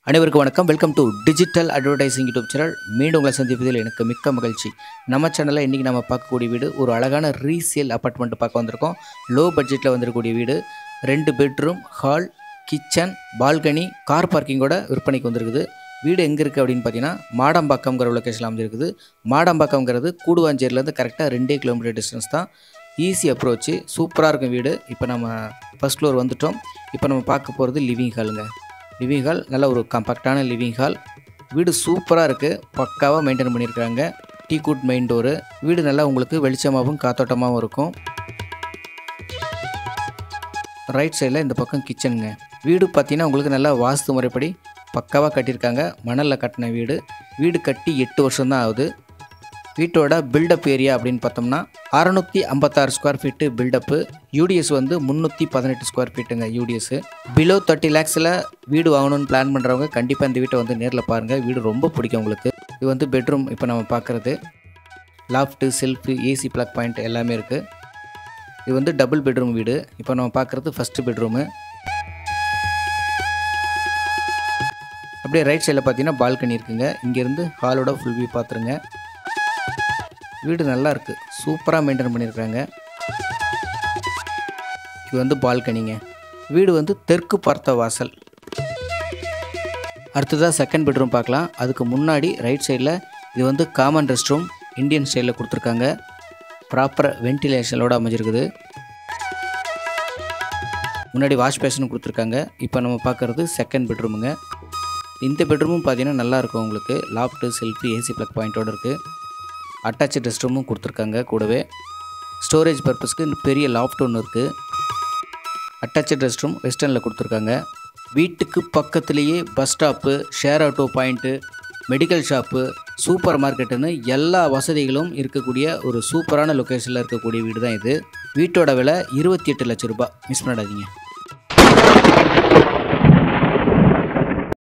அனைவருக்கும் வணக்கம். Welcome to digital advertising YouTube channel. மீண்டும் உங்களை சந்திப்பதில் எனக்கு மிக்க மகிழ்ச்சி. நம்ம சேனலில் இன்றைக்கி நம்ம பார்க்கக்கூடிய வீடு ஒரு அழகான ரீசேல் அப்பார்ட்மெண்ட் பார்க்க வந்திருக்கோம். லோ பட்ஜெட்டில் வந்திருக்கக்கூடிய வீடு 2 bedroom, hall, kitchen, balcony, car பார்க்கிங்கோட விற்பனைக்கு வந்திருக்குது. வீடு எங்கே இருக்குது அப்படின்னு பார்த்தீங்கன்னா மாடம்பாக்கம்ங்கிற லொக்கேஷனில் அமைஞ்சிருக்குது. மாடம்பாக்கம்ங்கிறது கூடுவாஞ்சேரியிலேருந்து கரெக்டாக 2 கிலோமீட்டர் டிஸ்டன்ஸ் தான். ஈஸி அப்ரோச்சு, சூப்பராக இருக்கும் வீடு. இப்போ நம்ம ஃபஸ்ட் ஃப்ளோர் வந்துட்டோம். இப்போ நம்ம பார்க்க போகிறது லிவிங் ஹாலுங்க. லிவிங் ஹால் நல்ல ஒரு காம்பேக்டான லிவிங் ஹால். வீடு சூப்பராக இருக்குது, பக்காவாக மெயின்டைன் பண்ணியிருக்காங்க. Teakwood main door. வீடு நல்லா உங்களுக்கு வெளிச்சமாகவும் காத்தோட்டமாகவும் இருக்கும். ரைட் சைடில் இந்த பக்கம் கிச்சனுங்க. வீடு பார்த்தீங்கன்னா உங்களுக்கு நல்லா வாஸ்து முறைப்படி பக்காவாக கட்டியிருக்காங்க. மணலில் கட்டின வீடு. வீடு கட்டி 8 வருஷம் தான் ஆகுது. வீட்டோட பில்டப் ஏரியா அப்படின்னு பார்த்தோம்னா 656 ஸ்கொயர் ஃபீட்டு பில்டப்பு. யூடிஎஸ் வந்து 318 ஸ்கொயர் ஃபீட்டுங்க யூடிஎஸ். பிலோ 30 லேக்ஸில் வீடு வாங்கணும்னு பிளான் பண்ணுறவங்க கண்டிப்பாக இந்த வீட்டை வந்து நேரில் பாருங்கள். வீடு ரொம்ப பிடிக்கும் உங்களுக்கு. இது வந்து பெட்ரூம். இப்போ நம்ம பார்க்குறது loft, shelf, AC plug point எல்லாமே இருக்குது. இது வந்து டபுள் பெட்ரூம் வீடு. இப்போ நம்ம பார்க்குறது ஃபஸ்ட்டு பெட்ரூமு. அப்படியே ரைட் சைடில் பார்த்தீங்கன்னா பால்கனி இருக்குங்க. இங்கேருந்து ஹாலோட ஃபுல் வியூ பார்த்துருங்க. வீடு நல்லா இருக்குது, சூப்பராக மெயின்டைன் பண்ணியிருக்காங்க. இது வந்து பால்கனிங்க. வீடு வந்து தெற்கு பார்த்த வாசல். அடுத்ததாக செகண்ட் பெட்ரூம் பார்க்கலாம். அதுக்கு முன்னாடி ரைட் சைடில் இது வந்து காமன் ரெஸ்ட் ரூம். இந்தியன் ஸ்டைலில் கொடுத்துருக்காங்க. ப்ராப்பர் வென்டிலேஷனோடு அமைஞ்சிருக்குது. முன்னாடி வாஷ் பேஷனும் கொடுத்துருக்காங்க. இப்போ நம்ம பார்க்குறது செகண்ட் பெட்ரூமுங்க. இந்த பெட்ரூமும் பார்த்தீங்கன்னா நல்லாயிருக்கும் உங்களுக்கு. லாஃப்ட்டு, செல்ஃபி, ஏசி ப்ளக் பாயிண்ட்டோடு இருக்குது. அட்டாச்சு ரெஸ்ட் ரூமும் கொடுத்துருக்காங்க. கூடவே ஸ்டோரேஜ் பர்பஸ்க்கு பெரிய லாஃப்ட் ஒன்று இருக்குது. அட்டாச்சு ரெஸ்ட் ரூம் வெஸ்டர்னில் கொடுத்துருக்காங்க. வீட்டுக்கு பக்கத்துலேயே bus stop, share auto point, medical shop, super மார்க்கெட்டுன்னு எல்லா வசதிகளும் இருக்கக்கூடிய ஒரு சூப்பரான லொக்கேஷனில் இருக்கக்கூடிய வீடு தான் இது. வீட்டோட விலை 28 லட்சம் ரூபாய். மிஸ் பண்ணாதீங்க.